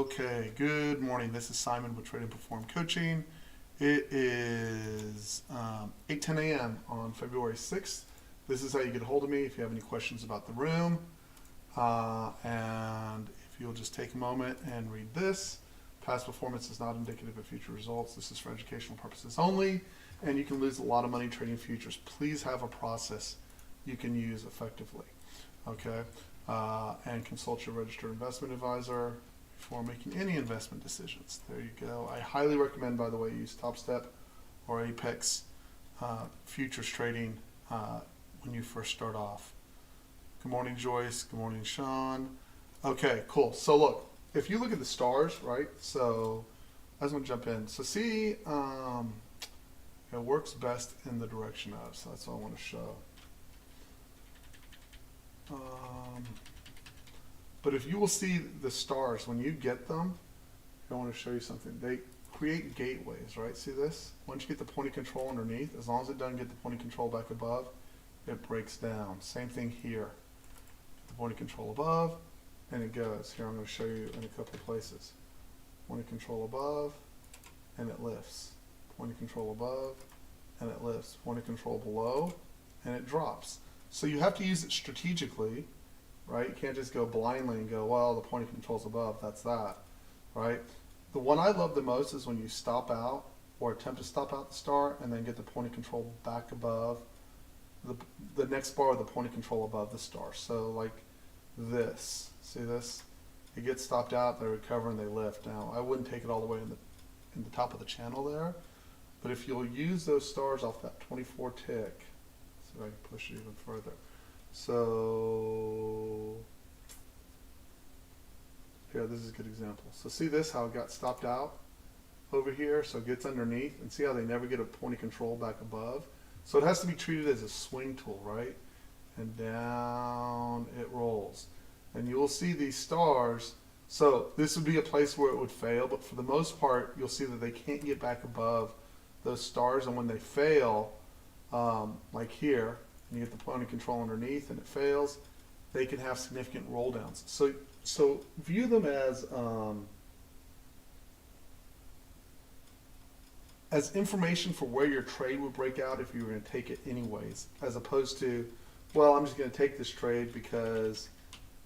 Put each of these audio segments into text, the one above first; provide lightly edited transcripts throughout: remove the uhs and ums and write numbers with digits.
Okay, good morning. This is Simon with TRADEnPERFORM Coaching. It is 8:10 a.m. on February 6th. This is how you get a hold of me if you have any questions about the room. And if you'll just take a moment and read this. Past performance is not indicative of future results. This is for educational purposes only, and you can lose a lot of money trading futures. Please have a process you can use effectively. Okay, and consult your registered investment advisor before making any investment decisions. There you go. I highly recommend, by the way, use Top Step or Apex futures trading when you first start off. Good morning, Joyce. Good morning, Sean. Okay, cool. So look, if you look at the stars, right? So I just want to jump in. So see, it works best in the direction of. So that's what I want to show. But if you will see the stars, when you get them, I want to show you something. They create gateways, right? See this? Once you get the point of control underneath, as long as it doesn't get the point of control back above, it breaks down. Same thing here. The point of control above, and it goes. Here I'm going to show you in a couple of places. Point of control above, and it lifts. Point of control above, and it lifts. Point of control below, and it drops. So you have to use it strategically, right? You can't just go blindly and go, well, the point of control's above, that's that, right? The one I love the most is when you stop out or attempt to stop out the star and then get the point of control back above the next bar of the point of control above the star. So like this, see this? It gets stopped out, they recover and they lift. Now I wouldn't take it all the way in the top of the channel there, but if you'll use those stars off that 24 tick, so I can push it even further. So here, this is a good example. So see this, how it got stopped out over here, so it gets underneath, and see how they never get a point of control back above. So it has to be treated as a swing tool, right? And down it rolls. And you will see these stars. So this would be a place where it would fail, but for the most part, you'll see that they can't get back above those stars, and when they fail, like here, and you get the point of control underneath and it fails, they can have significant roll downs. So view them as information for where your trade would break out if you were going to take it anyways, as opposed to, well, I'm just going to take this trade because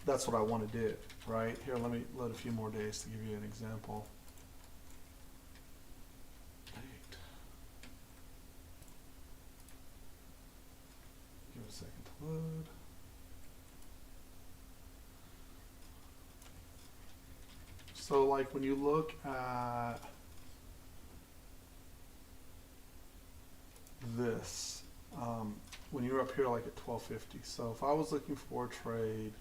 that's what I want to do, right? Here, let me load a few more days to give you an example. Give it a second to load. So like when you look at this, when you're up here like at 1250, so if I was looking for a trade,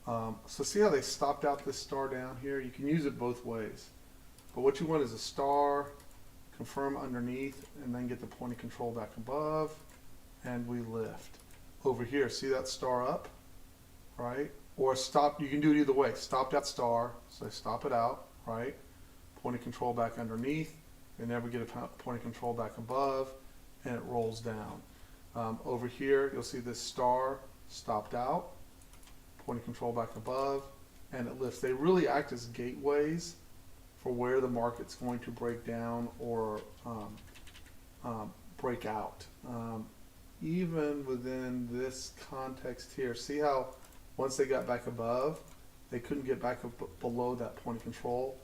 so see how they stopped out this star down here? You can use it both ways, but what you want is a star, confirm underneath, and then get the point of control back above, and we lift. Over here, see that star up, right? Or stop, you can do it either way. Stop that star, so stop it out, right? Point of control back underneath, they never get a point of control back above, and it rolls down. Over here, you'll see this star stopped out, point of control back above, and it lifts. They really act as gateways for where the market's going to break down or break out. Even within this context here, see how once they got back above, they couldn't get back up below that point of control,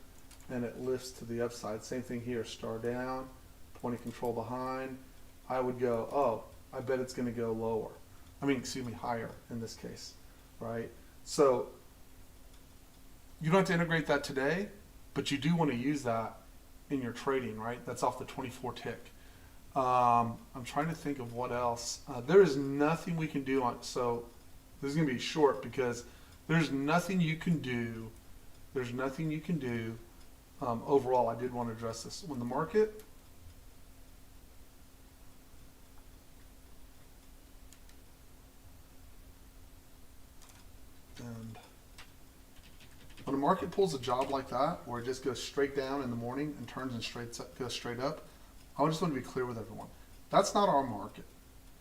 and it lifts to the upside. Same thing here, star down, point of control behind. I would go, oh, I bet it's going to go lower. I mean, excuse me, higher in this case, right? So you don't have to integrate that today, but you do want to use that in your trading, right? That's off the 24 tick. I'm trying to think of what else. There is nothing we can do on, so this is going to be short because there's nothing you can do. There's nothing you can do. Overall, I did want to address this. When the market, and when a market pulls a job like that, where it just goes straight down in the morning and turns and goes straight up, I just want to be clear with everyone. That's not our market,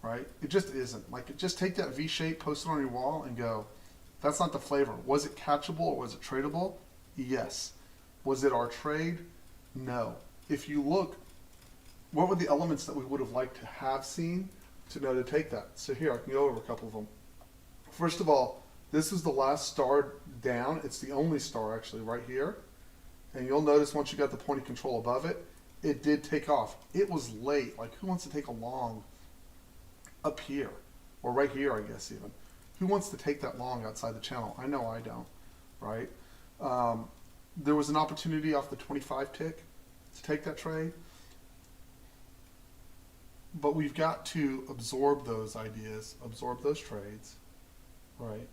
right? It just isn't. Like, just take that V shape, post it on your wall, and go, that's not the flavor. Was it catchable or was it tradable? Yes. Was it our trade? No. If you look, what were the elements that we would have liked to have seen to know to take that? So here, I can go over a couple of them. First of all, this is the last star down. It's the only star actually right here. And you'll notice once you got the point of control above it, it did take off. It was late. Like, who wants to take a long up here? Or right here, I guess even. Who wants to take that long outside the channel? I know I don't, right? There was an opportunity off the 25 tick to take that trade. But we've got to absorb those ideas, absorb those trades, right?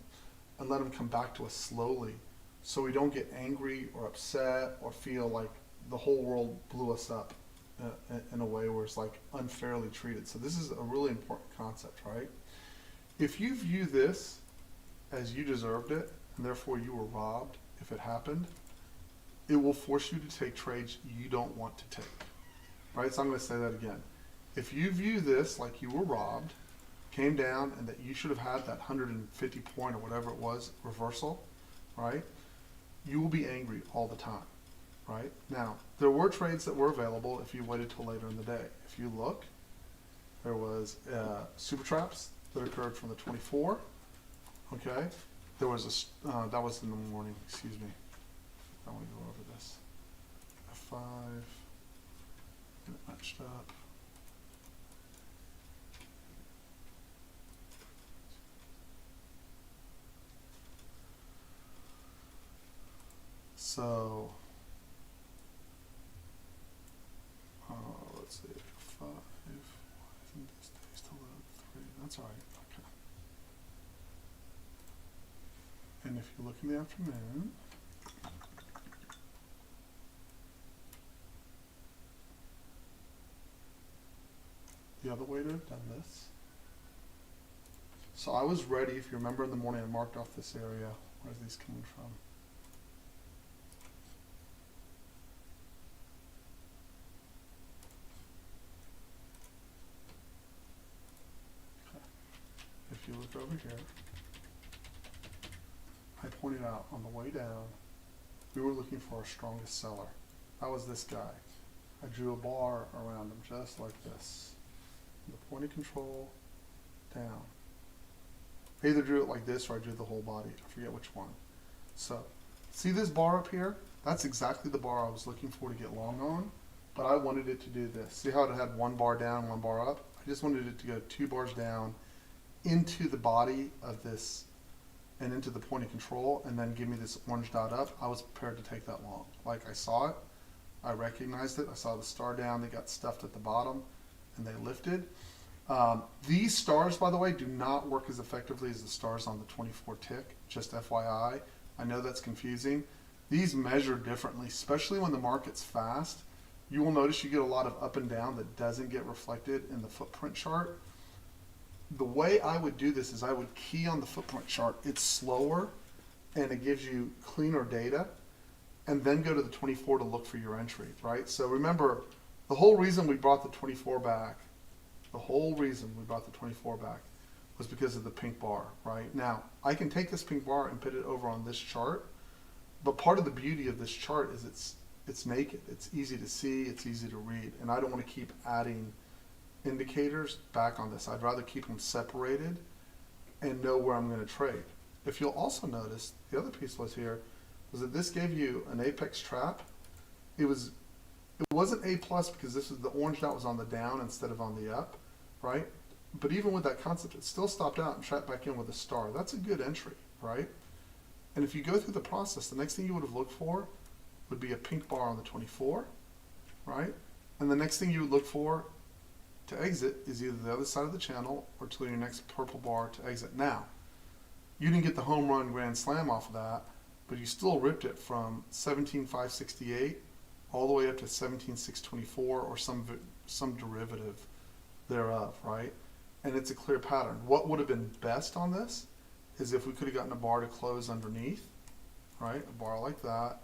And let them come back to us slowly so we don't get angry or upset or feel like the whole world blew us up in a way where it's like unfairly treated. So this is a really important concept, right? If you view this as you deserved it and therefore you were robbed if it happened, it will force you to take trades you don't want to take, right? So I'm going to say that again. If you view this like you were robbed, came down, and that you should have had that 150 point or whatever it was reversal, right? You will be angry all the time, right? Now, there were trades that were available if you waited till later in the day. If you look, there was super traps that occurred from the 24, okay? There was a, that was in the morning, excuse me. I want to go over this. F5, get it matched up. So, let's see, 5, why isn't this day still at 3? That's all right, okay. And if you look in the afternoon, the other way to have done this. So I was ready, if you remember in the morning I marked off this area. Where's these coming from? If you look over here, I pointed out on the way down, we were looking for our strongest seller. That was this guy. I drew a bar around him just like this. The point of control down. I either drew it like this or I drew the whole body. I forget which one. So, see this bar up here? That's exactly the bar I was looking for to get long on, but I wanted it to do this. See how it had one bar down, one bar up? I just wanted it to go 2 bars down into the body of this and into the point of control and then give me this orange dot up. I was prepared to take that long. Like, I saw it, I recognized it, I saw the star down, they got stuffed at the bottom and they lifted. These stars, by the way, do not work as effectively as the stars on the 24 tick, just FYI. I know that's confusing. These measure differently, especially when the market's fast. You will notice you get a lot of up and down that doesn't get reflected in the footprint chart. The way I would do this is I would key on the footprint chart. It's slower and it gives you cleaner data, and then go to the 24 to look for your entry, right? So remember, the whole reason we brought the 24 back, was because of the pink bar, right? Now, I can take this pink bar and put it over on this chart, but part of the beauty of this chart is it's naked. It's easy to see, it's easy to read, and I don't want to keep adding indicators back on this. I'd rather keep them separated and know where I'm going to trade. If you'll also notice, the other piece was that this gave you an apex trap. It wasn't A plus because this is the orange dot was on the down instead of on the up, right? But even with that concept, it still stopped out and trapped back in with a star. That's a good entry, right? And if you go through the process, the next thing you would have looked for would be a pink bar on the 24, right? And the next thing you would look for to exit is either the other side of the channel or to your next purple bar to exit. Now, you didn't get the home run grand slam off of that, but you still ripped it from 17,568 all the way up to 17,624 or some derivative thereof, right? And it's a clear pattern. What would have been best on this is if we could have gotten a bar to close underneath, right? A bar like that.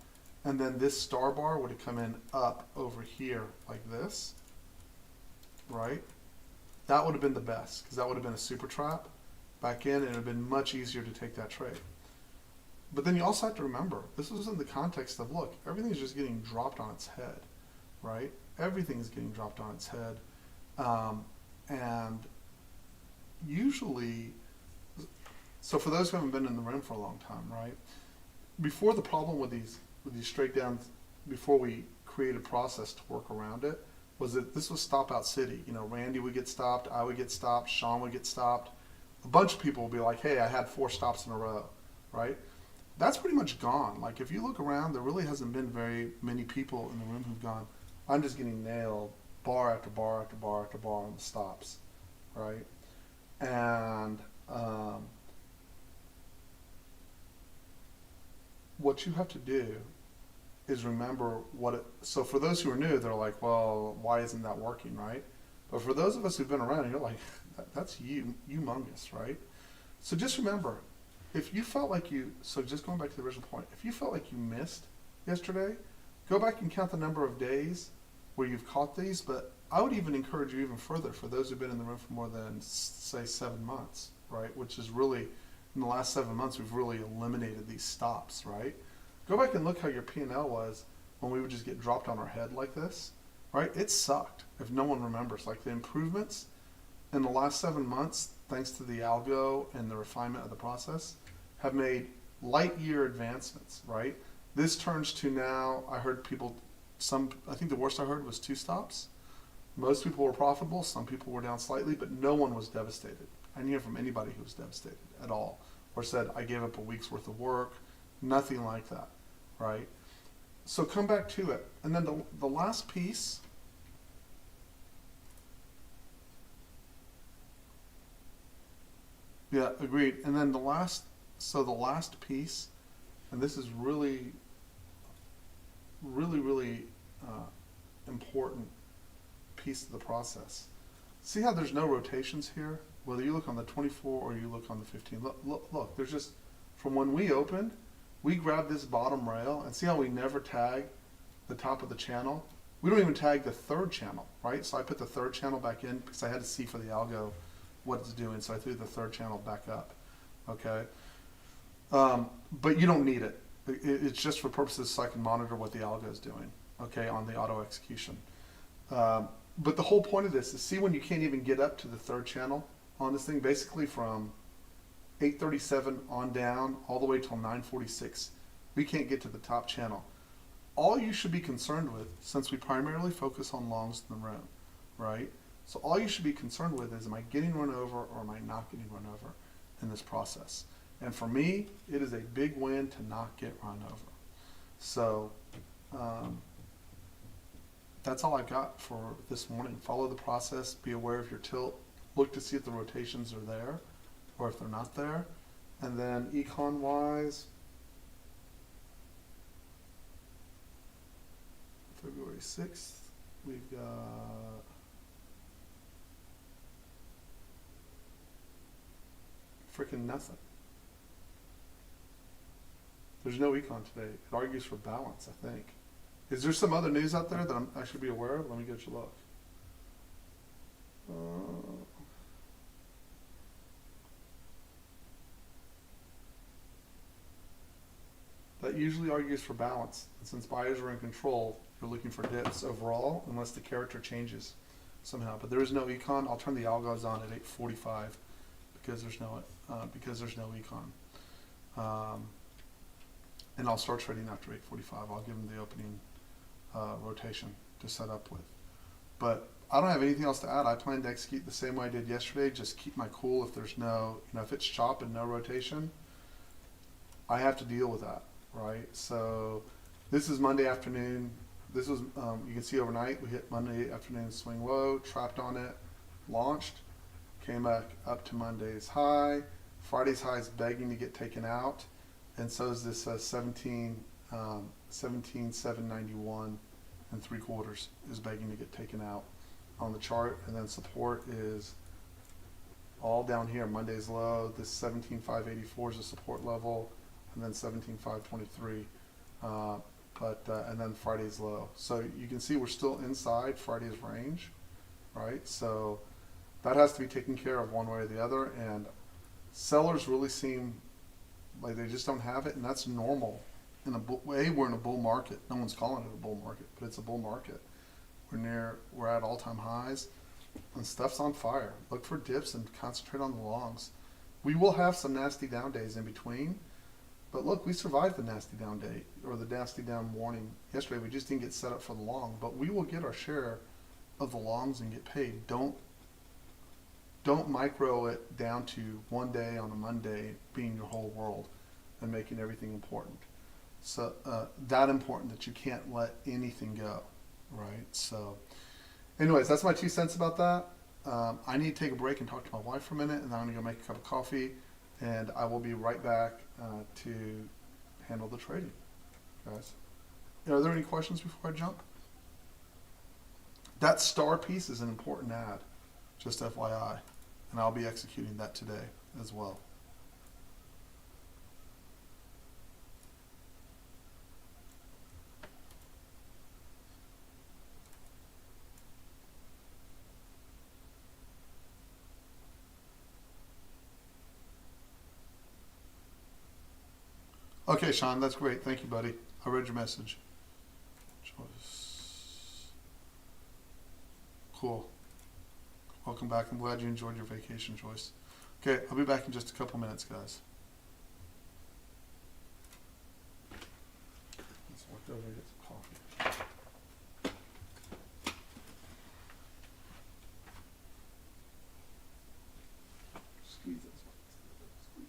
And then this star bar would have come in up over here like this, right? That would have been the best because that would have been a super trap back in, and it would have been much easier to take that trade. But then you also have to remember, this was in the context of, look, everything's just getting dropped on its head, right? Everything's getting dropped on its head. And usually, so for those who haven't been in the room for a long time, right? Before, the problem with these straight downs, before we created a process to work around it, was that this was stop out city. You know, Randy would get stopped, I would get stopped, Sean would get stopped. A bunch of people would be like, hey, I had 4 stops in a row, right? That's pretty much gone. Like, if you look around, there really hasn't been very many people in the room who've gone, I'm just getting nailed bar after bar after bar after bar on the stops, right? And what you have to do is remember what it, so for those who are new, they're like, well, why isn't that working, right? But for those of us who've been around, you're like, that's humongous, right? So just remember, if you felt like you, so just going back to the original point, if you felt like you missed yesterday, go back and count the number of days where you've caught these. But I would even encourage you even further for those who've been in the room for more than, say, 7 months, right? Which is really, in the last 7 months, we've really eliminated these stops, right? Go back and look how your P&L was when we would just get dropped on our head like this, right? It sucked, if no one remembers. Like, the improvements in the last 7 months, thanks to the algo and the refinement of the process, have made light year advancements, right? This turns to now, I heard people, I think the worst I heard was 2 stops. Most people were profitable, some people were down slightly, but no one was devastated. I didn't hear from anybody who was devastated at all, or said, I gave up a week's worth of work, nothing like that, right? So come back to it. And then the last piece, yeah, agreed. And then the last piece, and this is really, really, really important piece of the process. See how there's no rotations here? Whether you look on the 24 or you look on the 15. Look, there's just, from when we opened, we grabbed this bottom rail, and see how we never tag the top of the channel? We don't even tag the 3rd channel, right? So I put the 3rd channel back in because I had to see for the algo what it's doing, so I threw the 3rd channel back up, okay? But you don't need it. It's just for purposes so I can monitor what the algo is doing, okay, on the auto execution. But the whole point of this is, see when you can't even get up to the 3rd channel on this thing, basically from 837 on down all the way till 946, we can't get to the top channel. All you should be concerned with, since we primarily focus on longs in the room, right? So all you should be concerned with is, am I getting run over or am I not getting run over in this process? And for me, it is a big win to not get run over. So that's all I got for this morning. Follow the process, be aware of your tilt, look to see if the rotations are there or if they're not there. And then econ wise, February 6th, we've got freaking nothing. There's no econ today. It argues for balance, I think. Is there some other news out there that I should be aware of? Let me get you a look. That usually argues for balance. And since buyers are in control, you're looking for dips overall, unless the character changes somehow. But there is no econ. I'll turn the algos on at 8:45 because there's no econ. And I'll start trading after 8:45. I'll give them the opening rotation to set up with. But I don't have anything else to add. I plan to execute the same way I did yesterday. Just keep my cool. If there's no, if it's chop and no rotation, I have to deal with that, right? So this is Monday afternoon. This was, you can see overnight, we hit Monday afternoon swing low, trapped on it, launched, came back up to Monday's high. Friday's high is begging to get taken out. And so is this 17,791 and 3/4 is begging to get taken out on the chart. And then support is all down here. Monday's low, this 17,584 is a support level, and then 17,523. And then Friday's low. So you can see we're still inside Friday's range, right? So that has to be taken care of one way or the other. And sellers really seem Like they just don't have it, and that's normal. We're in a bull market. No one's calling it a bull market, but it's a bull market. We're at all-time highs, and stuff's on fire. Look for dips and concentrate on the longs. We will have some nasty down days in between, but look, we survived the nasty down day or the nasty down morning yesterday. We just didn't get set up for the long, but we will get our share of the longs and get paid. Don't micro it down to one day on a Monday being your whole world and making everything important. So that important that you can't let anything go, right? So anyways, that's my 2 cents about that. I need to take a break and talk to my wife for a minute, and then I'm gonna go make a cup of coffee, and I will be right back to handle the trading, guys. Are there any questions before I jump? That star piece is an important ad, just FYI, and I'll be executing that today as well. Okay, Sean, that's great. Thank you, buddy. I read your message. Cool. Welcome back. I'm glad you enjoyed your vacation, Joyce. Okay, I'll be back in just a couple minutes, guys. Let's walk over and get some coffee. Squeeze this. Squeeze.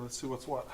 let's see what's what.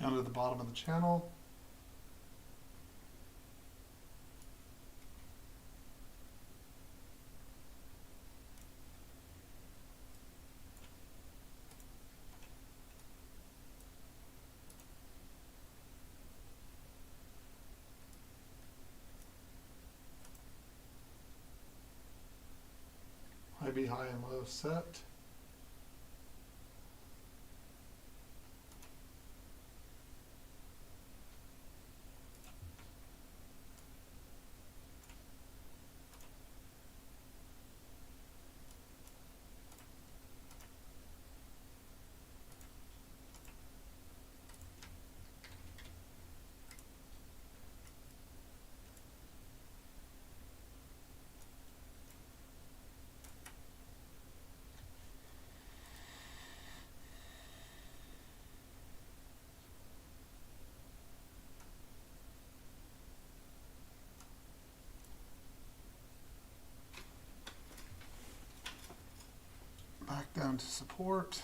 Down to the bottom of the channel. IB high and low set. Back down to support.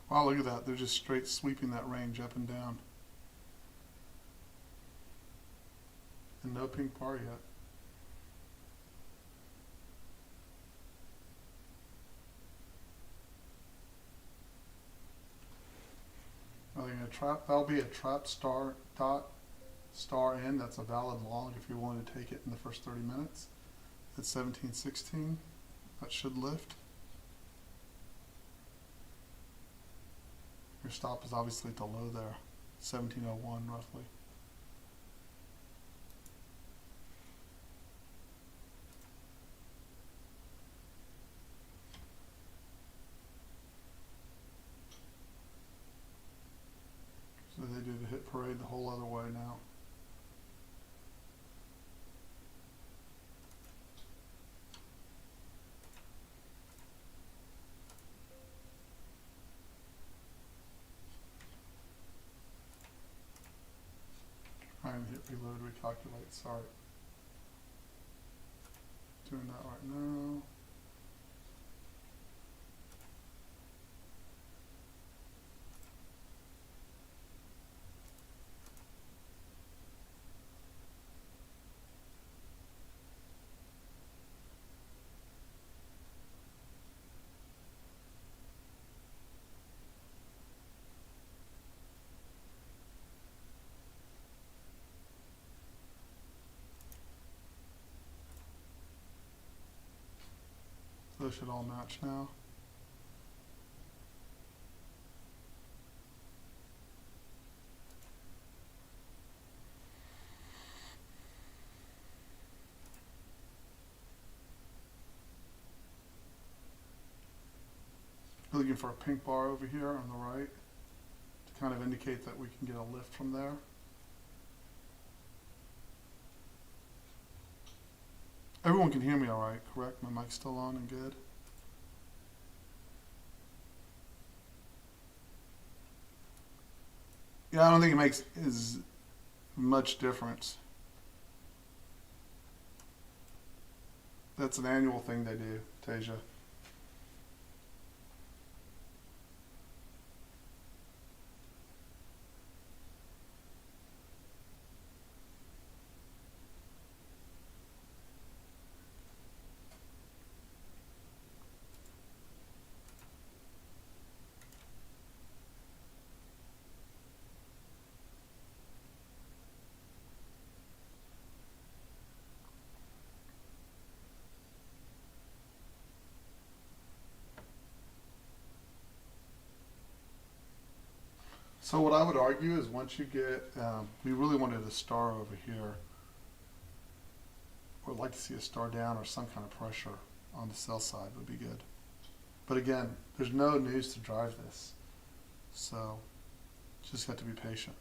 Wow, look at that. They're just straight sweeping that range up and down. And no pink bar yet. That'll be a trap star dot star in. That's a valid long if you're willing to take it in the first 30 minutes. At 17.16, that should lift. Your stop is obviously at the low there, 17.01 roughly. So they do the hit parade the whole other way now. Trying to hit reload, recalculate, sorry. Doing that right now. Those should all match now. Looking for a pink bar over here on the right to kind of indicate that we can get a lift from there. Everyone can hear me all right, correct? My mic's still on and good? Yeah, I don't think it makes as much difference. That's an annual thing they do, Tasia. So what I would argue is once you get, we really wanted a star over here. Would like to see a star down or some kind of pressure on the sell side would be good. But again, there's no news to drive this. So just have to be patient.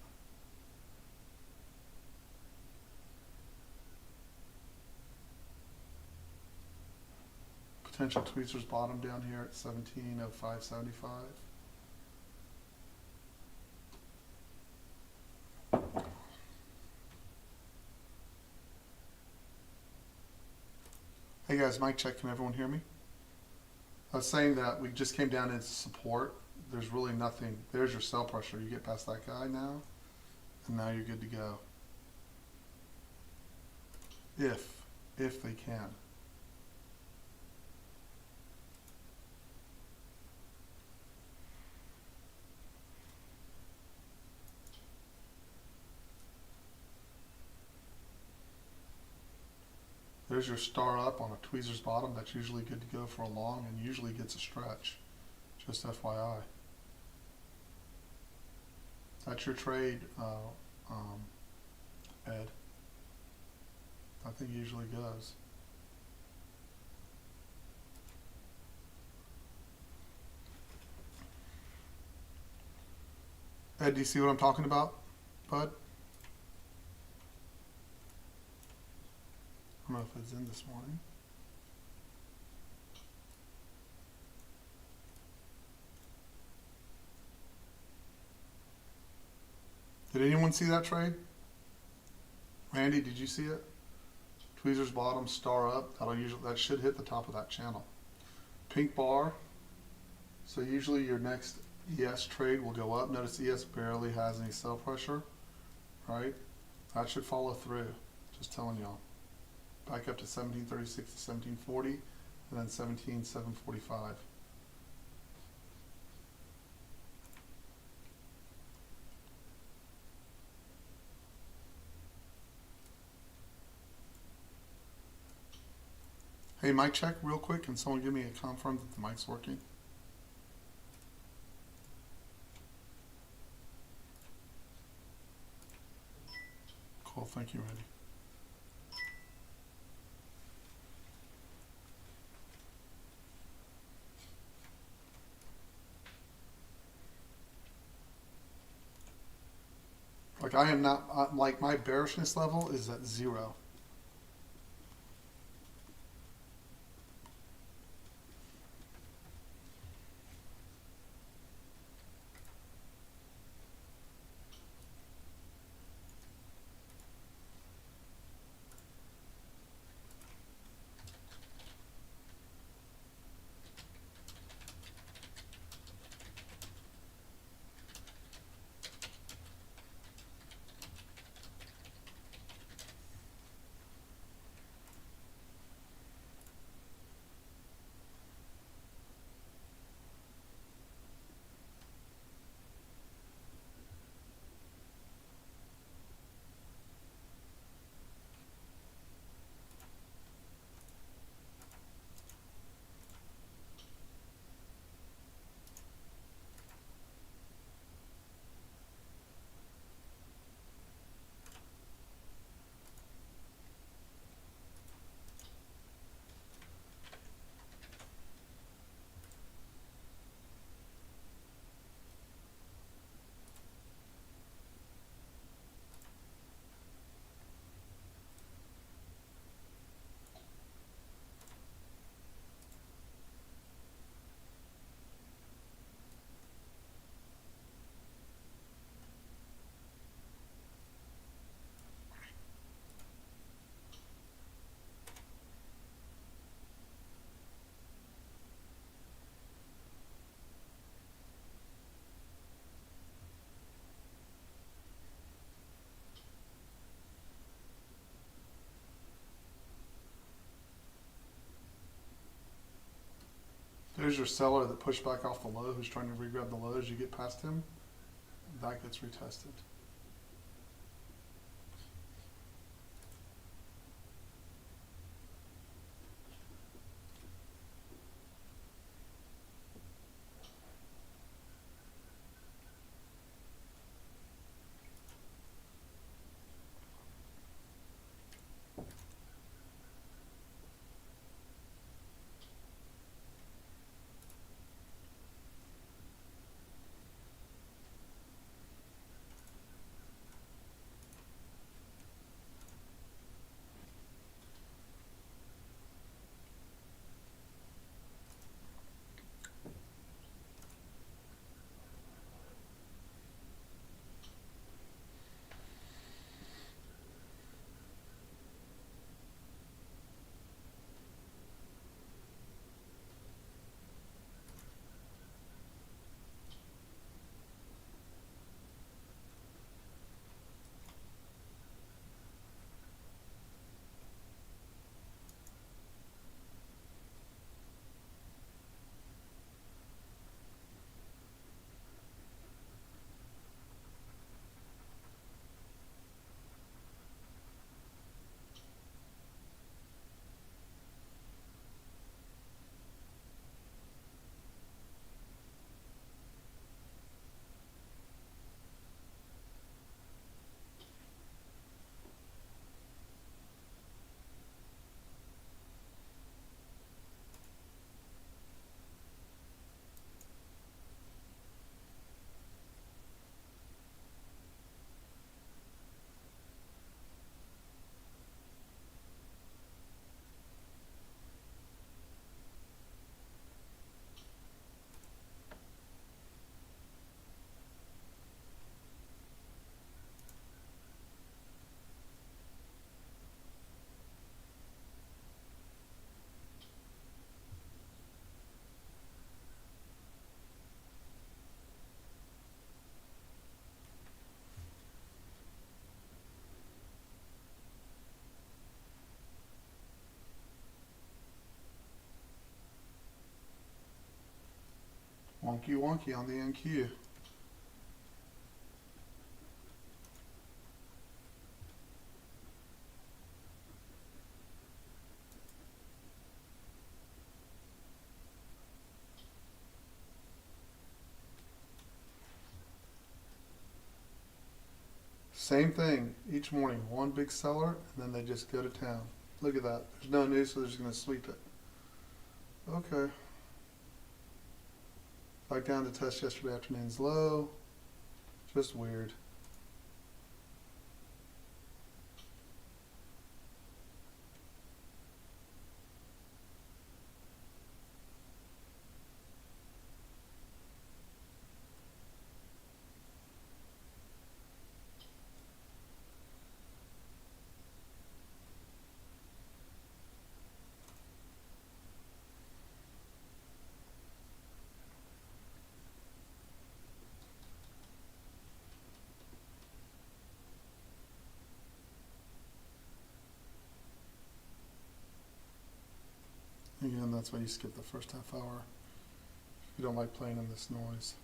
Potential tweezers bottom down here at 17.0575. Hey guys, mic check, can everyone hear me? I was saying that we just came down into support. There's really nothing, there's your sell pressure. You get past that guy now, and now you're good to go. If they can. There's your star up on a tweezer's bottom. That's usually good to go for a long and usually gets a stretch. Just FYI. That's your trade, Ed. I think usually goes. Ed, do you see what I'm talking about, bud? I don't know if it's in this morning. Did anyone see that trade? Randy, did you see it? Tweezers bottom, star up. That should hit the top of that channel. Pink bar. So usually your next ES trade will go up. Notice ES barely has any sell pressure, right? That should follow through. Just telling y'all. Back up to 1736 to 1740, and then 17745. Hey, mic check real quick. Can someone give me a confirm that the mic's working? Cool, thank you, Randy. Like I am not, like my bearishness level is at 0. There's your seller that pushed back off the low, who's trying to regrab the low as you get past him. That gets retested. Wonky wonky on the NQ. Same thing each morning, one big seller, and then they just go to town. Look at that. There's no news, so they're just going to sweep it. Okay. Back down to test yesterday afternoon's low. Just weird. Again, that's why you skip the first half hour. You don't like playing in this noise.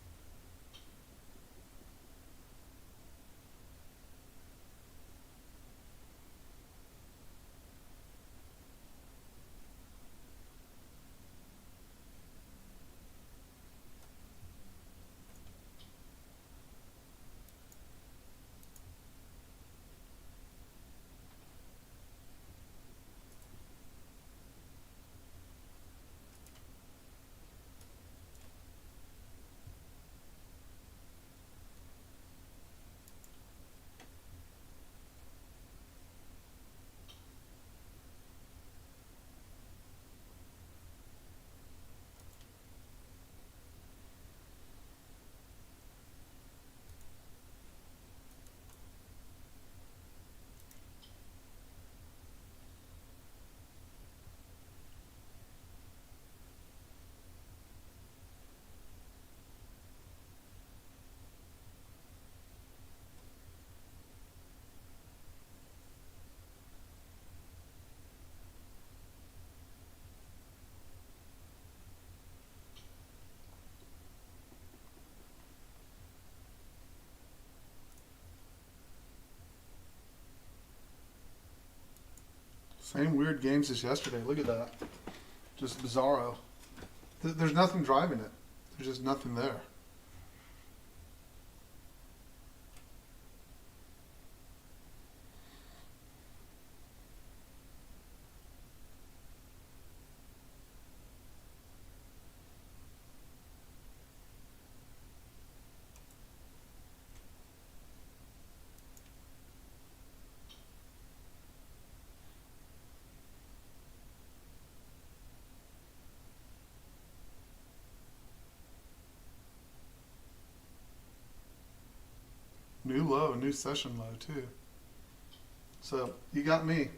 Same weird games as yesterday. Look at that. Just bizarro. There's nothing driving it. There's just nothing there. New low, new session low too. So you got me.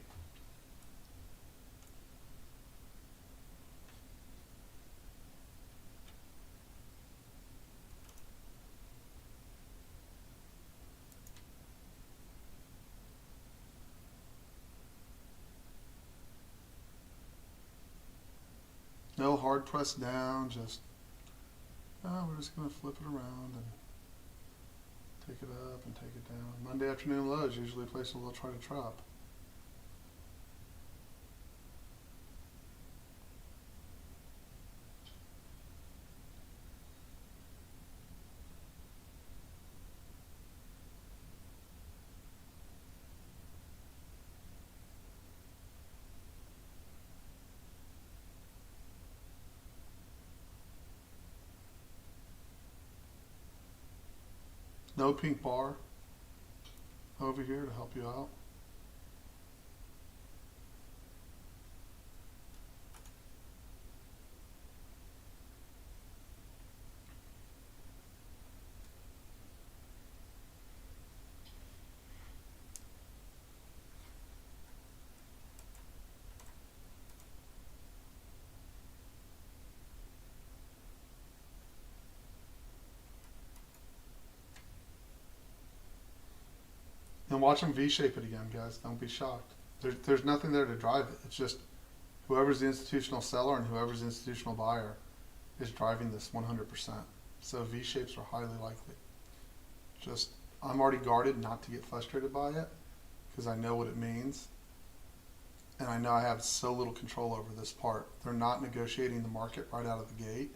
No hard press down, just we're just gonna flip it around and take it up and take it down. Monday afternoon lows usually a place where they'll try to trap. No pink bar over here to help you out. And watch them V-shape it again, guys. Don't be shocked. There's nothing there to drive it. It's just whoever's the institutional seller and whoever's the institutional buyer. is driving this 100%. So V shapes are highly likely. Just, I'm already guarded not to get frustrated by it because I know what it means. And I know I have so little control over this part. They're not negotiating the market right out of the gate.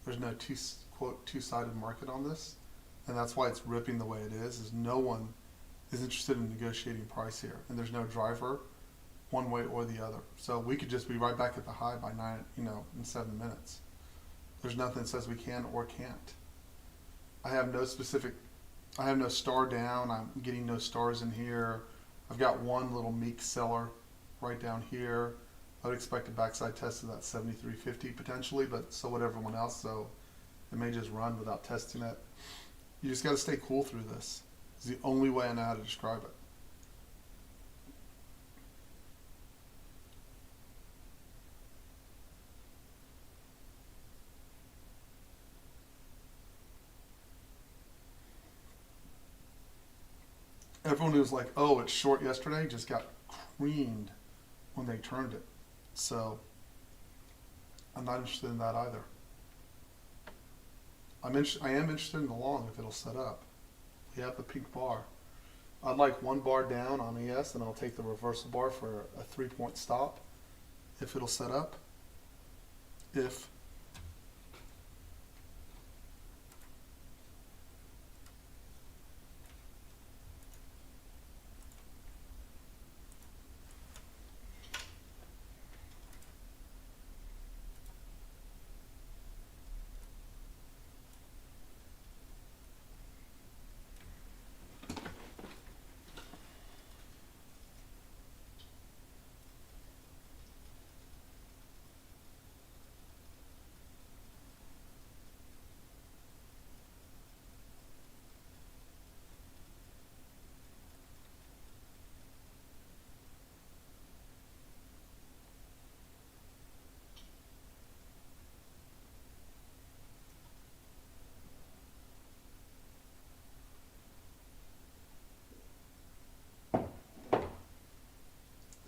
There's no two-sided market on this. And that's why it's ripping the way it is no one is interested in negotiating price here. And there's no driver one way or the other. So we could just be right back at the high by in 7 minutes. There's nothing that says we can or can't. I have no star down. I'm getting no stars in here. I've got one little meek seller right down here. I would expect a backside test of that 73.50 potentially, but so would everyone else. So it may just run without testing it. You just got to stay cool through this. It's the only way I know how to describe it. Everyone who was like, oh, it's short yesterday, just got creamed when they turned it. So I'm not interested in that either. I am interested in the long if it'll set up. We have the pink bar. I'd like one bar down on ES and I'll take the reversal bar for a 3-point stop if it'll set up. If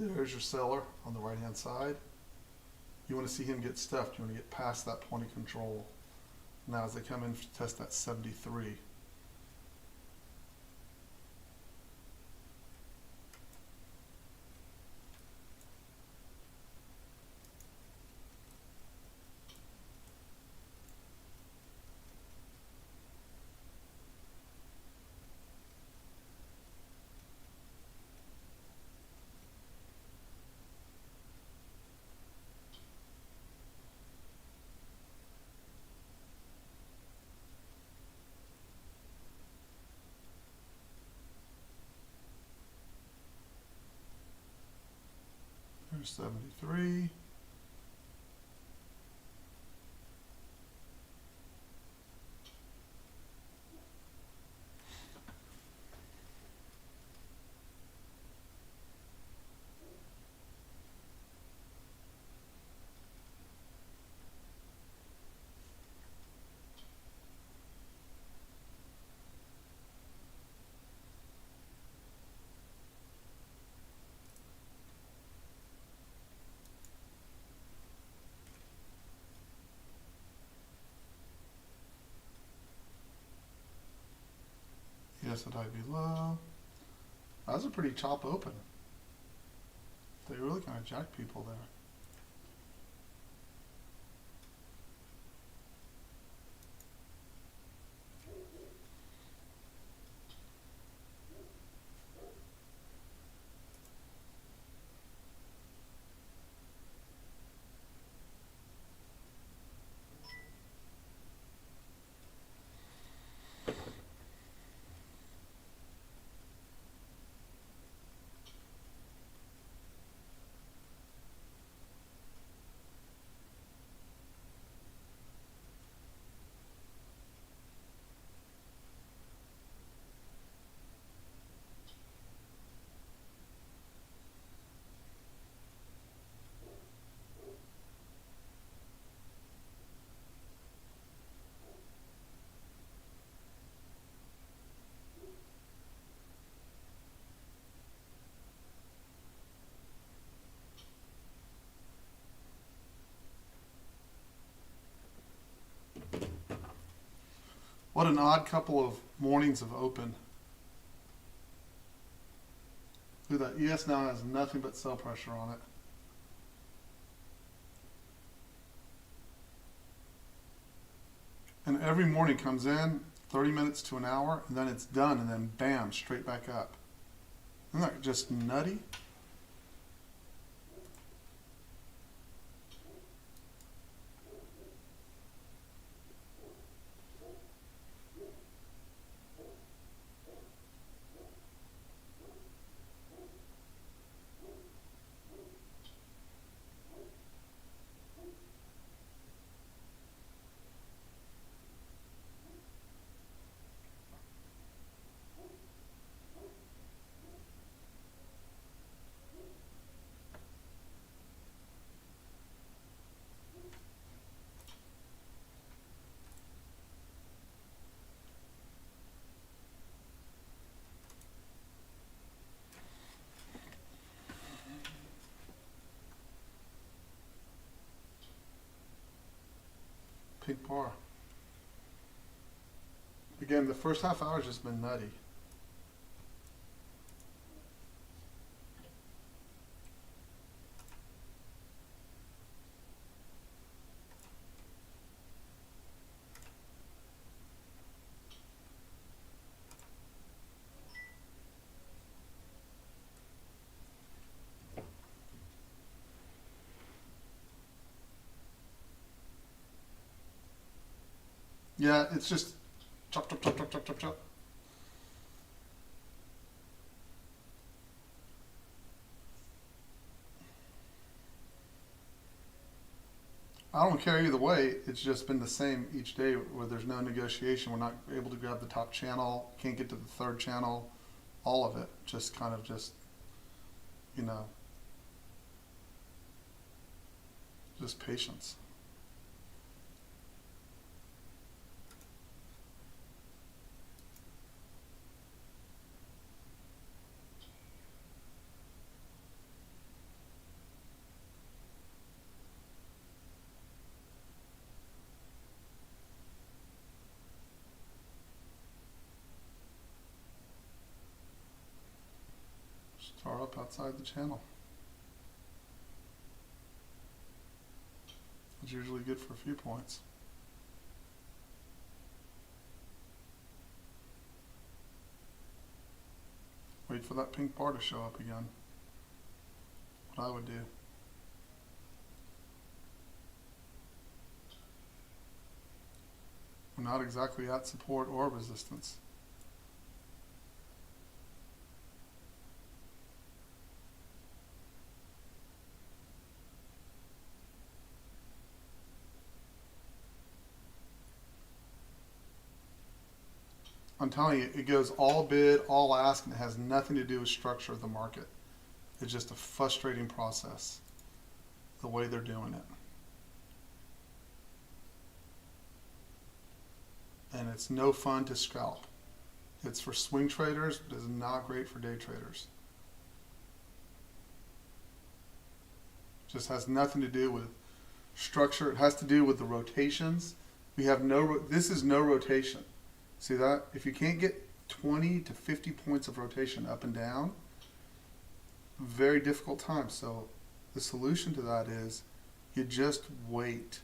there's your seller on the right hand side. You want to see him get stuffed. You want to get past that 20 control. Now as they come in to test that 73. There's 73. Yes, at IB low. That was a pretty chop open. They really kind of jacked people there. What an odd couple of mornings of open. Look at that. ES now has nothing but sell pressure on it. And every morning comes in 30 minutes to an hour, and then it's done, and then bam, straight back up. Isn't that just nutty? Pink bar. Again, the first half hour has just been nutty. Yeah, it's just chop, chop, chop, chop, chop, chop, chop. I don't care either way. It's just been the same each day where there's no negotiation. We're not able to grab the top channel, can't get to the third channel, all of it. Just kind of just, you know, just patience. Star up outside the channel. It's usually good for a few points. Wait for that pink bar to show up again. What I would do. We're not exactly at support or resistance. I'm telling you, it goes all bid, all ask, and it has nothing to do with structure of the market. It's just a frustrating process, the way they're doing it. And it's no fun to scalp. It's for swing traders, but it's not great for day traders. Just has nothing to do with structure. It has to do with the rotations. We have no, this is no rotation. See that? If you can't get 20 to 50 points of rotation up and down, very difficult time. So the solution to that is you just wait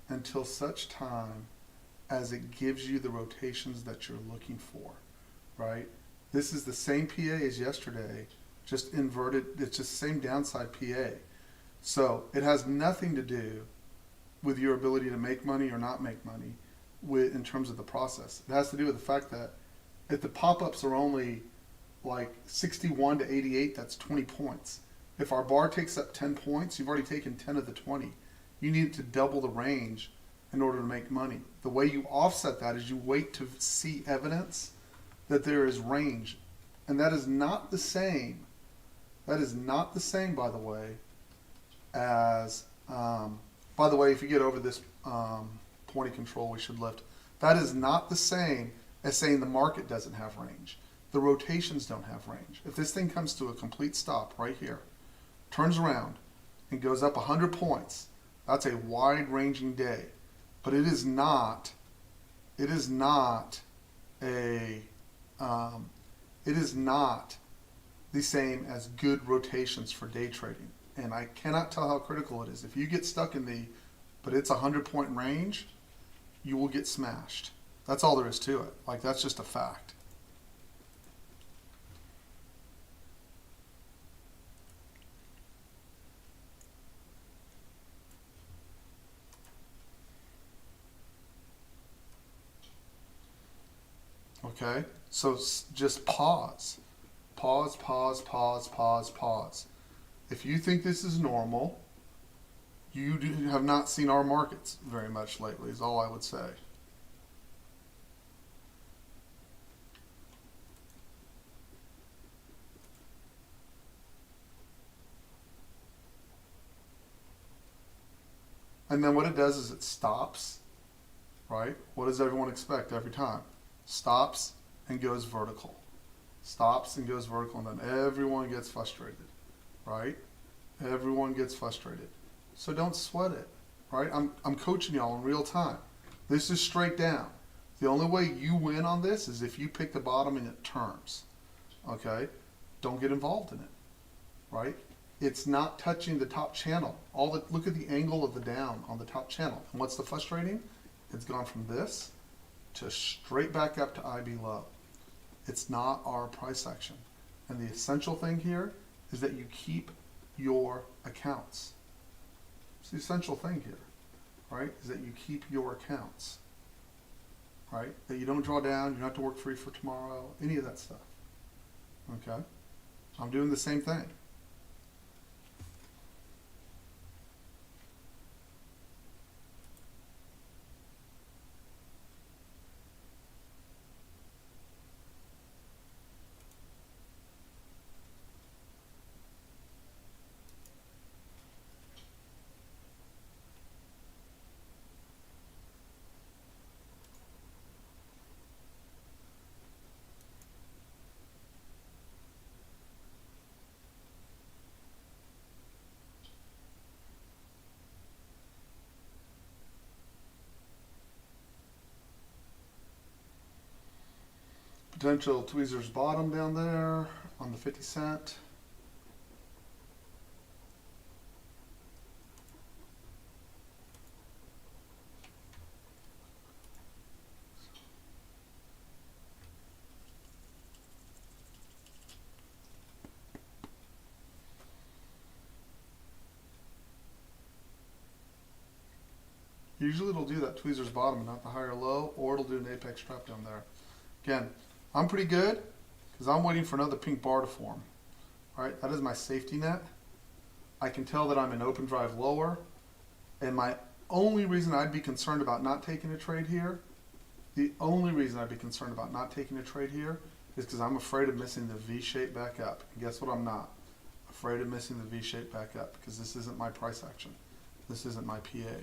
until such time as it gives you the rotations that you're looking for, right? This is the same PA as yesterday, just inverted. It's just the same downside PA. So it has nothing to do with your ability to make money or not make money in terms of the process. It has to do with the fact that if the pop-ups are only like 61 to 88, that's 20 points. If our bar takes up 10 points, you've already taken 10 of the 20. You need to double the range in order to make money. The way you offset that is you wait to see evidence that there is range. And that is not the same. That is not the same, by the way, as, by the way, if you get over this point of control, we should lift. That is not the same as saying the market doesn't have range. The rotations don't have range. If this thing comes to a complete stop right here, turns around and goes up 100 points, that's a wide ranging day. But it is not it is not a, it is not the same as good rotations for day trading. And I cannot tell how critical it is. If you get stuck in but it's 100-point range, you will get smashed. That's all there is to it. Like, that's just a fact. Okay, so just pause. Pause, pause, pause, pause, pause. If you think this is normal, you have not seen our markets very much lately, is all I would say. And then what it does is it stops, right? What does everyone expect every time? Stops and goes vertical. Stops and goes vertical, and then everyone gets frustrated, right? Everyone gets frustrated. So don't sweat it, right? I'm coaching y'all in real time. This is straight down. The only way you win on this is if you pick the bottom and it turns, okay? Don't get involved in it, right? It's not touching the top channel. Look at the angle of the down on the top channel. And what's the frustrating? It's gone from this to straight back up to IB low. It's not our price action. And the essential thing here is that you keep your accounts. It's the essential thing here, right? Is that you keep your accounts, right? That you don't draw down, you don't have to work free for tomorrow, any of that stuff, okay? I'm doing the same thing. Potential tweezers bottom down there on the 50 cent. Usually it'll do that tweezers bottom, not the higher low, or it'll do an apex trap down there. Again, I'm pretty good because I'm waiting for another pink bar to form. All right, that is my safety net. I can tell that I'm in open drive lower, and my only reason I'd be concerned about not taking a trade here, the only reason I'd be concerned about not taking a trade here is because I'm afraid of missing the V shape back up. And guess what? I'm not afraid of missing the V shape back up because this isn't my price action. This isn't my PA.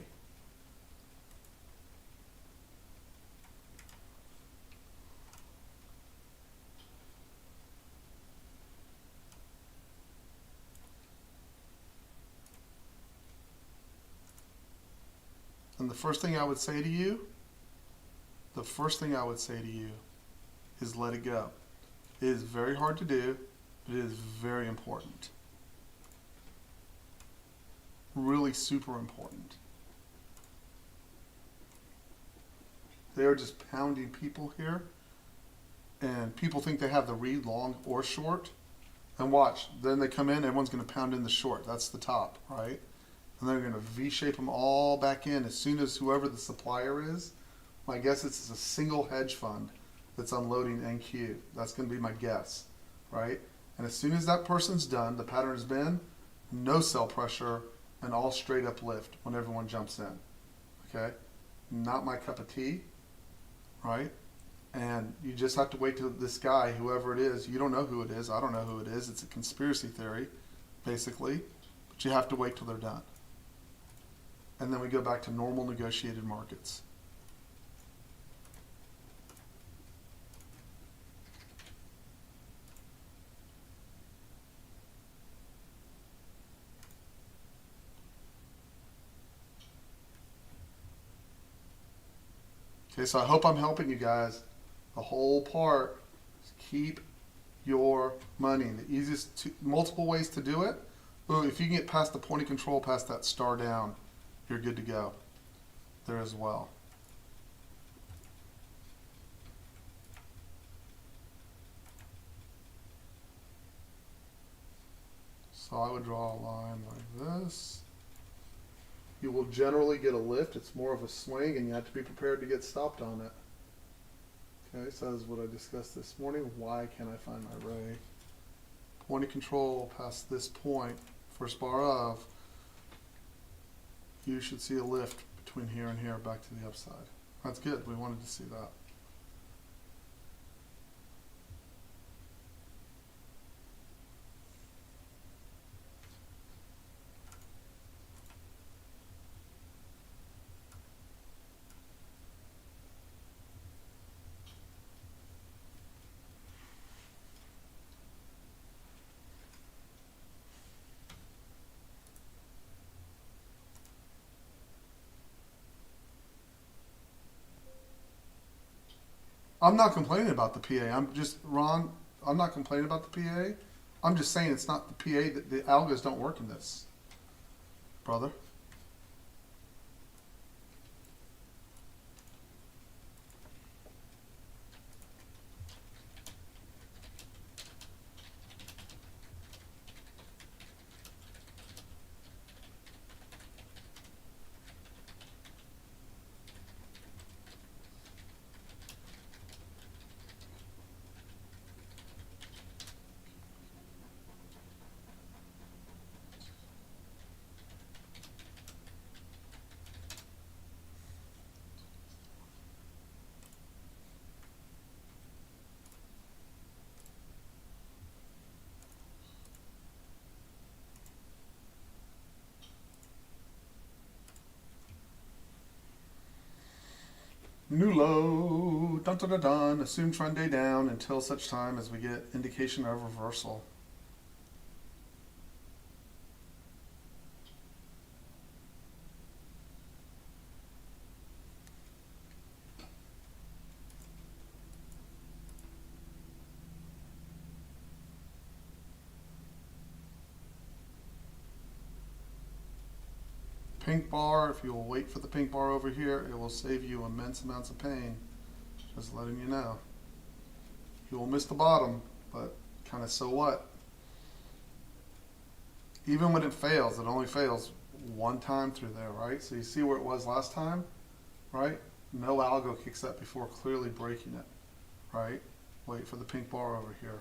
And the first thing I would say to you is let it go. It is very hard to do, but it is very important. Really super important. They are just pounding people here, and people think they have the read long or short. And watch, then they come in, everyone's going to pound in the short. That's the top, right? And they're going to V-shape them all back in as soon as whoever the supplier is. My guess it's a single hedge fund that's unloading NQ. That's going to be my guess, right? And as soon as that person's done, the pattern has been no sell pressure and all straight up lift when everyone jumps in, okay? Not my cup of tea, right? And you just have to wait till this guy, whoever it is, you don't know who it is, I don't know who it is, it's a conspiracy theory, basically, but you have to wait till they're done. And then we go back to normal negotiated markets. Okay, so I hope I'm helping you guys. The whole part is keep your money. The easiest, multiple ways to do it. Ooh, if you can get past the point of control, past that star down, you're good to go there as well. So I would draw a line like this. You will generally get a lift. It's more of a swing, and you have to be prepared to get stopped on it. Okay, so that's what I discussed this morning. Why can't I find my ray? Point of control past this point, first bar of, you should see a lift between here and here back to the upside. That's good. We wanted to see that. I'm not complaining about the PA. I'm just, Ron, I'm not complaining about the PA. I'm just saying it's not the PA, that the algos don't work in this, brother. New low, dun dun dun dun, assume trend day down until such time as we get indication of reversal. Pink bar, if you'll wait for the pink bar over here, it will save you immense amounts of pain. Just letting you know. You will miss the bottom, but kind of so what? Even when it fails, it only fails one time through there, right? So you see where it was last time, right? No algo kicks that before clearly breaking it, right? Wait for the pink bar over here.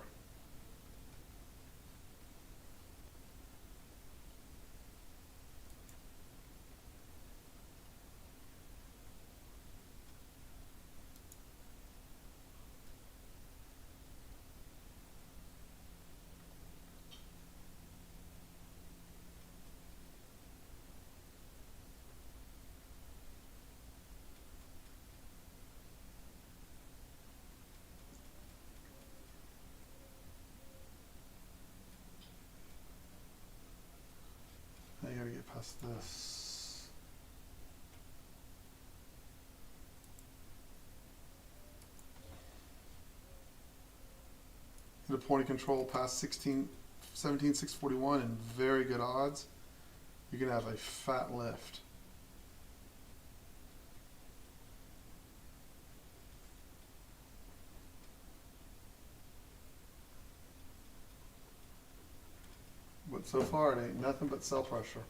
Now you gotta get past this. Get a point of control past 17,641 and very good odds. You're gonna have a fat lift. But so far it ain't nothing but sell pressure.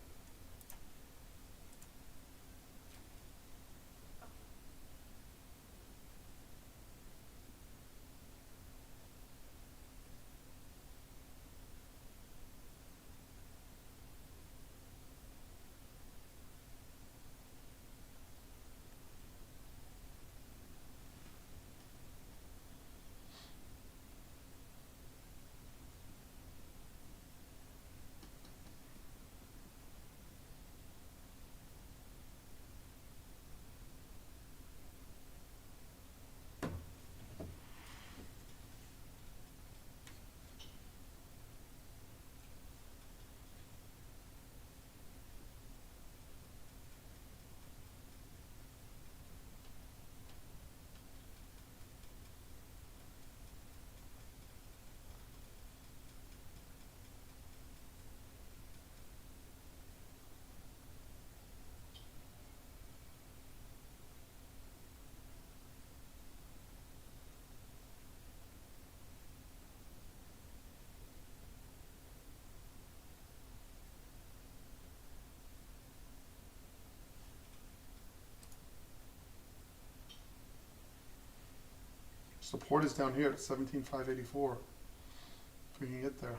Support is down here at 17,584. If we can get there.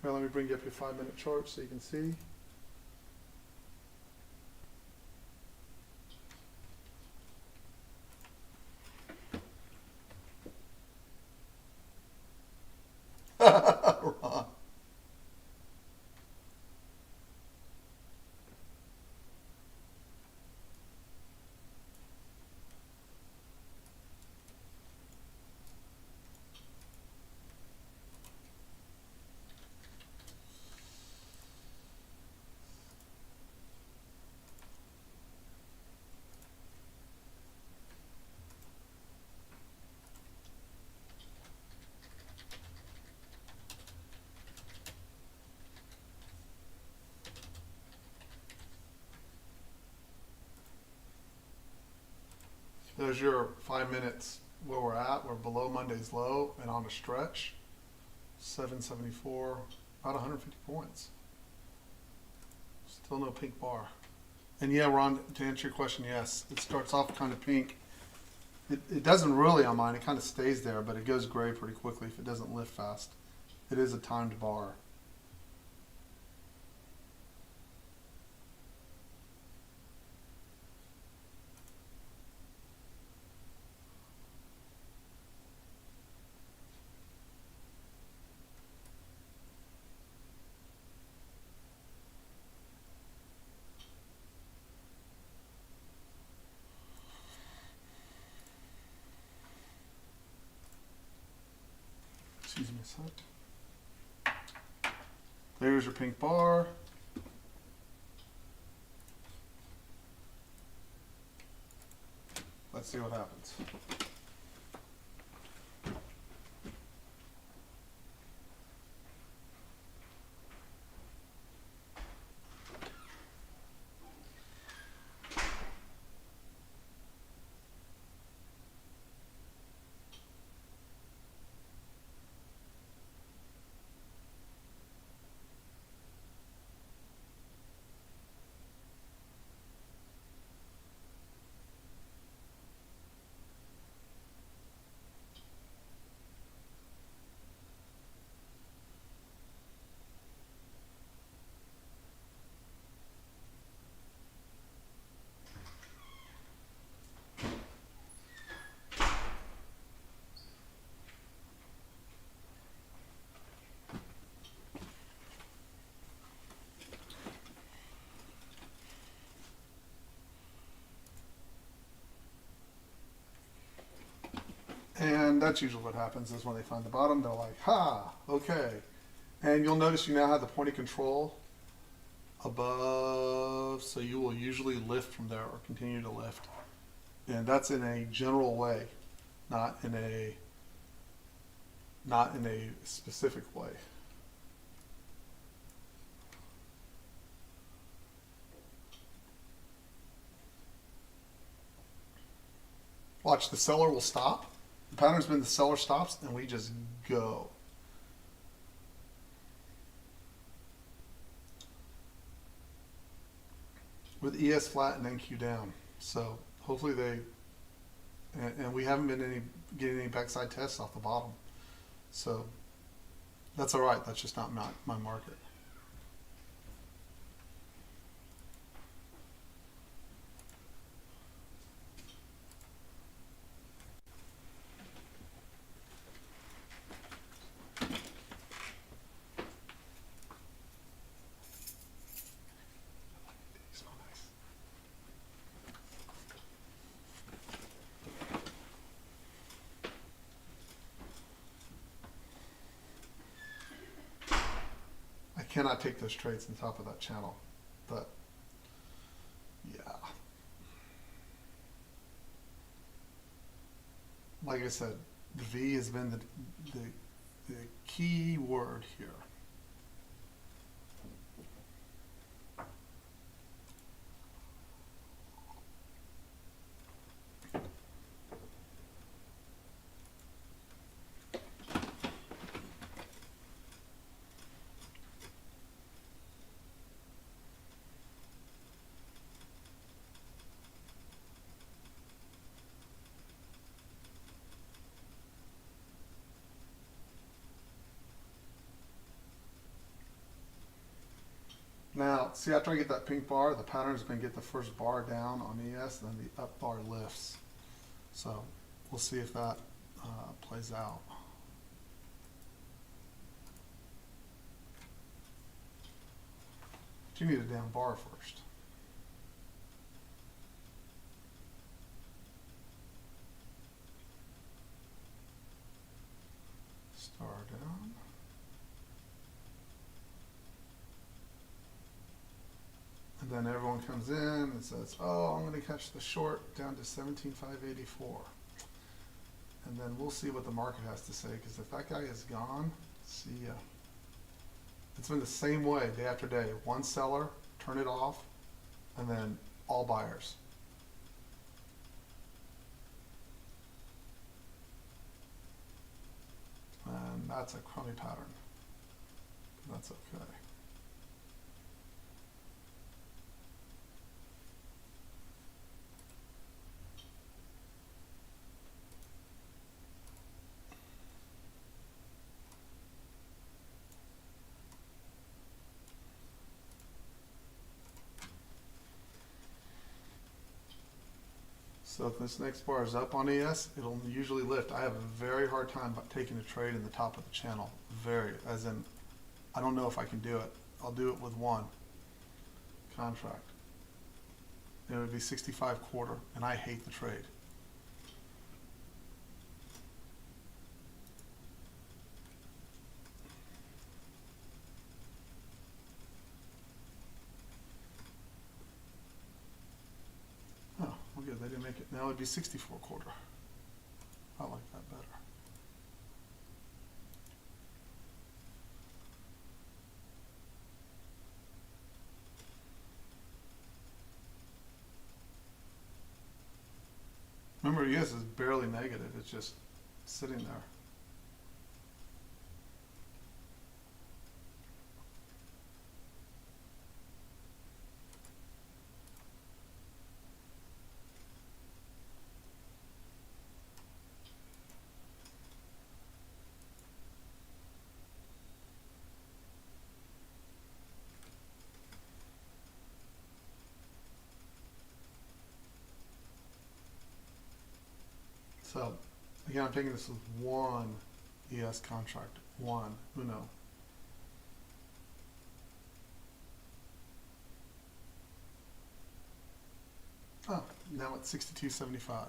Here, let me bring you up your 5-minute chart so you can see. Ron. There's your 5 minutes where we're at. We're below Monday's low and on a stretch. 774, about 150 points. Still no pink bar. And yeah, Ron, to answer your question, yes, it starts off kind of pink. It doesn't really on mine. It kind of stays there, but it goes gray pretty quickly if it doesn't lift fast. It is a timed bar. Excuse me a sec. There's your pink bar. Let's see what happens. And that's usually what happens is when they find the bottom, they're like, ha, okay. And you'll notice you now have the point of control above, so you will usually lift from there or continue to lift. And that's in a general way, not in a specific way. Watch, the seller will stop. The pattern's been the seller stops and we just go. With ES flat and NQ down. So hopefully they, and we haven't been getting any backside tests off the bottom. So that's all right. That's just not my market. Cannot take those trades on top of that channel, but yeah, like I said, the V has been the key word here. Now, see, after I get that pink bar, the pattern is going to get the first bar down on ES, then the up bar lifts. So we'll see if that plays out. But you need a down bar first. Star down. And then everyone comes in and says, oh, I'm going to catch the short down to 17,584. And then we'll see what the market has to say, because if that guy is gone, see ya. It's been the same way day after day. One seller, turn it off, and then all buyers. And that's a crummy pattern. That's okay. So if this next bar is up on ES, it'll usually lift. I have a very hard time taking a trade in the top of the channel. Very, as in, I don't know if I can do it. I'll do it with one contract. It would be 65 quarter, and I hate the trade. Oh, well good, they didn't make it. Now it'd be 64 quarter. I like that better. Remember, ES is barely negative. It's just sitting there. So, again, I'm taking this with one ES contract. One, uno. Oh, now it's 62.75.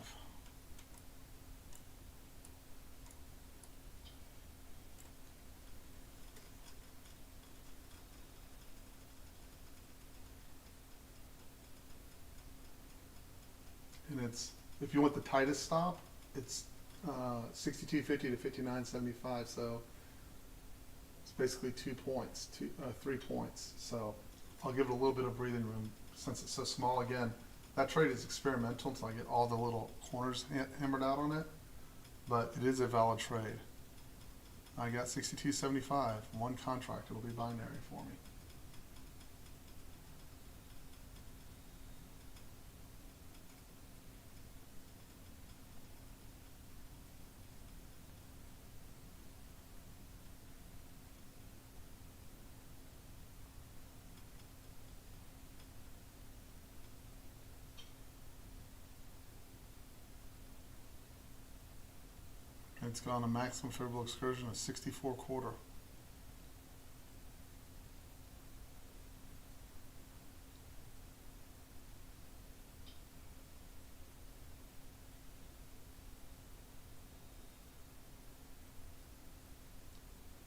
And it's, if you want the tightest stop, it's 62.50 to 59.75, so it's basically 2 points, 3 points. So I'll give it a little bit of breathing room since it's so small. Again, that trade is experimental until I get all the little corners hammered out on it, but it is a valid trade. I got 62.75, one contract. It'll be binary for me. It's got a maximum favorable excursion of 64 quarter.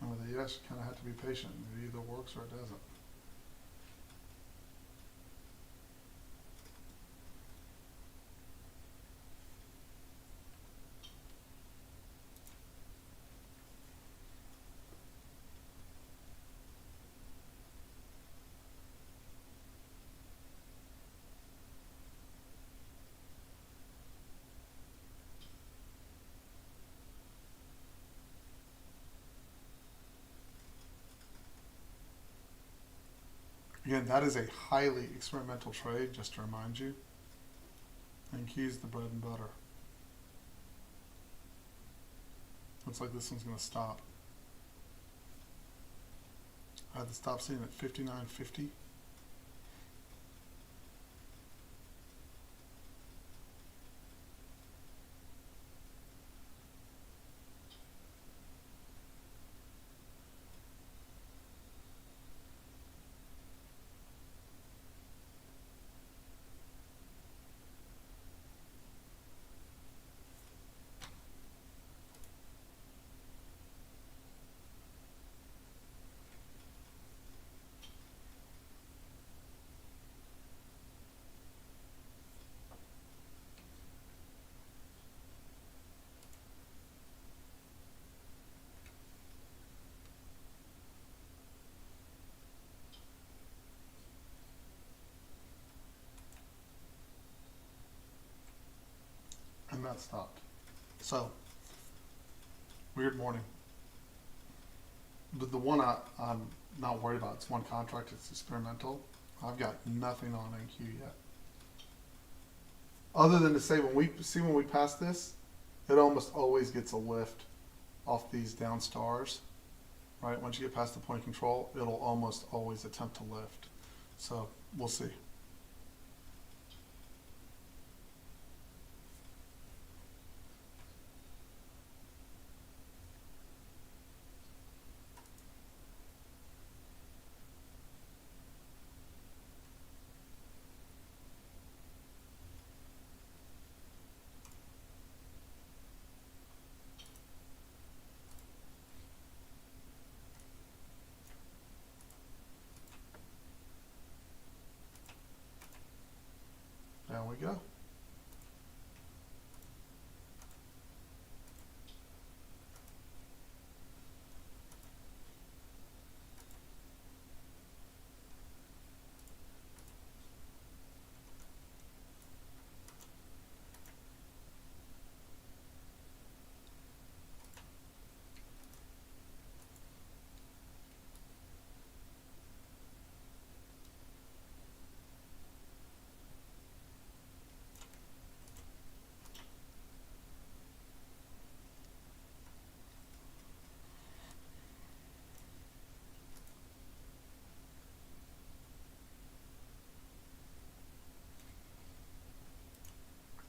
And with a yes, you kind of have to be patient. It either works or it doesn't. Again, that is a highly experimental trade, just to remind you. And keys the bread and butter. Looks like this one's going to stop. I had the stop sitting at 59.50. got stopped. So, weird morning. But the one I'm not worried about, it's one contract, it's experimental. I've got nothing on NQ yet. Other than to say, when we pass this, it almost always gets a lift off these down stars. Right? Once you get past the point of control, it'll almost always attempt to lift. So, we'll see. There we go.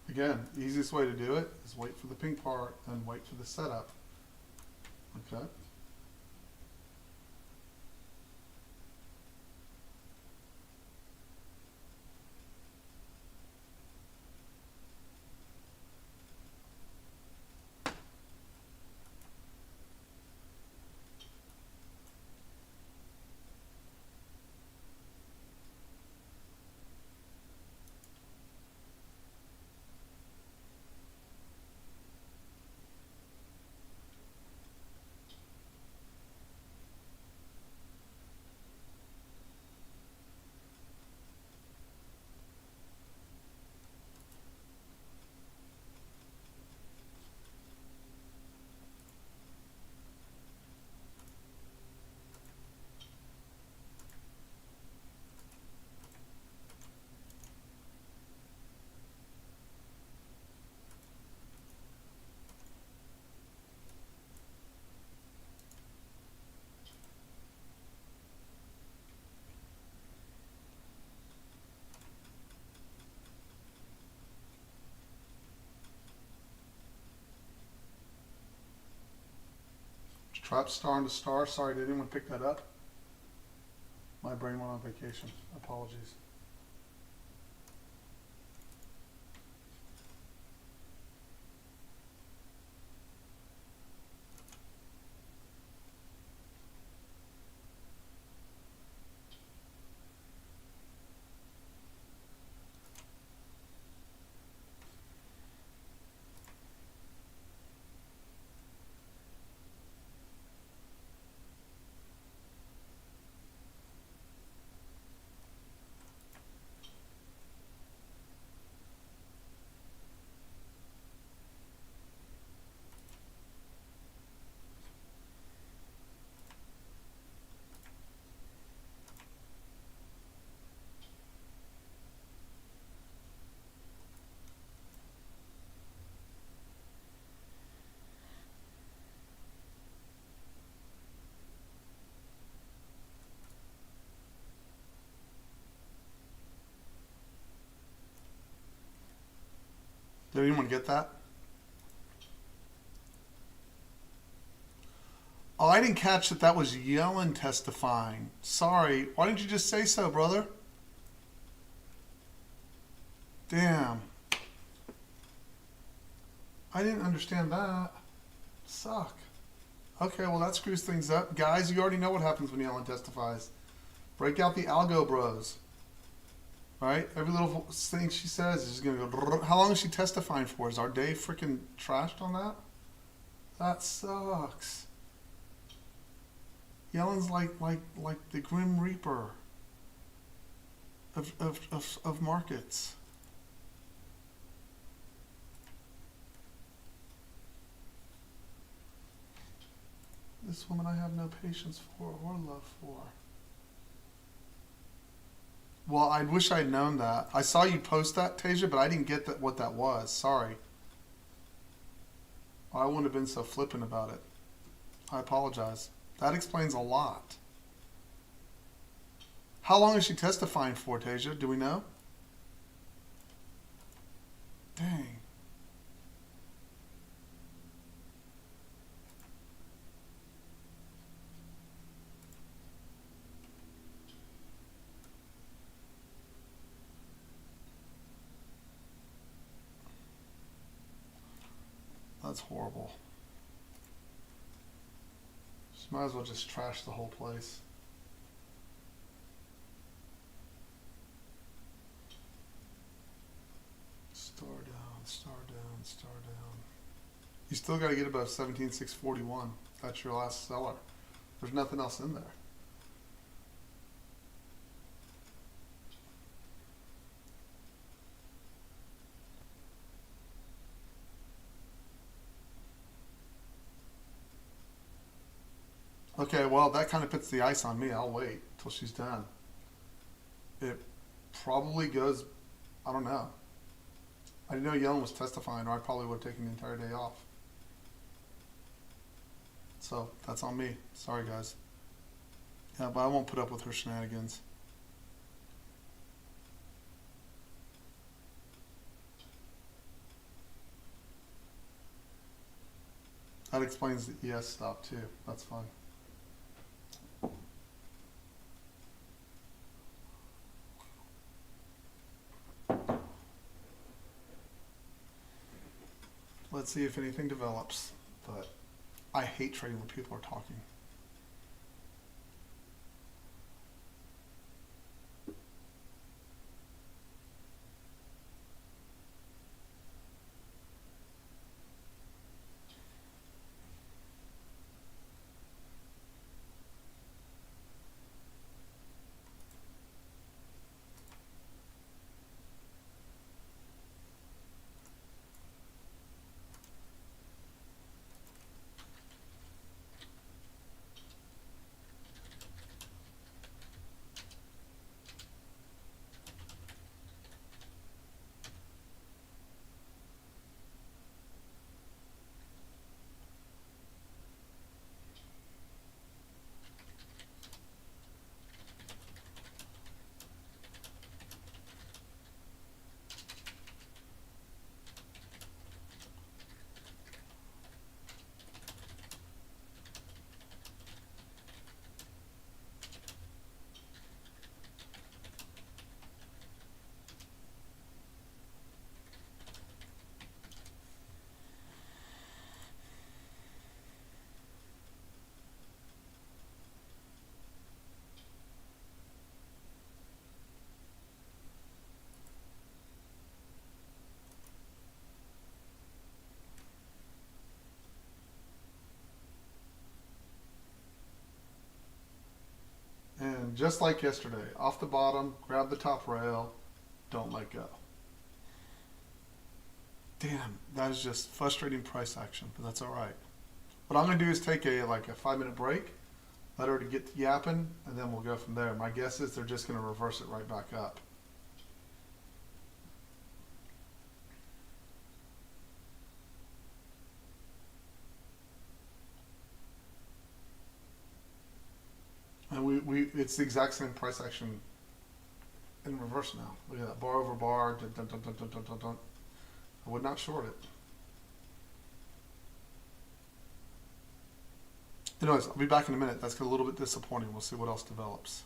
Again, the easiest way to do it is wait for the pink part and wait for the setup. Okay. Trap star into star. Sorry, did anyone pick that up? My brain went on vacation. Apologies. Did anyone get that? Oh, I didn't catch that that was Yellen testifying. Sorry. Why didn't you just say so, brother? Damn. I didn't understand that. Suck. Okay, well that screws things up. Guys, you already know what happens when Yellen testifies. Break out the algo bros. Right? Every little thing she says is just going to go... How long is she testifying for? Is our day freaking trashed on that? That sucks. Yellen's like the Grim Reaper of markets. This woman I have no patience for or love for. Well, I wish I'd known that. I saw you post that, Tasia, but I didn't get that what that was. Sorry. I wouldn't have been so flippant about it. I apologize. That explains a lot. How long is she testifying for, Tasia? Do we know? Dang. That's horrible. She might as well just trash the whole place. Star down, star down, star down. You still got to get above 17,641. That's your last seller. There's nothing else in there. Okay, well, that kind of puts the ice on me. I'll wait till she's done. It probably goes, I don't know. I didn't know Yellen was testifying, or I probably would have taken the entire day off. So, that's on me. Sorry, guys. Yeah, but I won't put up with her shenanigans. That explains the ES stop, too. That's fine. Let's see if anything develops, but I hate trading when people are talking. And just like yesterday, off the bottom, grab the top rail, don't let go. Damn, that is just frustrating price action, but that's all right. What I'm gonna do is take a 5-minute break, let her to get to yapping, and then we'll go from there. My guess is they're just gonna reverse it right back up. And it's the exact same price action in reverse now. Look at that, bar over bar, dun, dun, dun, dun, dun, dun, dun, dun. I would not short it. Anyways, I'll be back in a minute. That's a little bit disappointing. We'll see what else develops.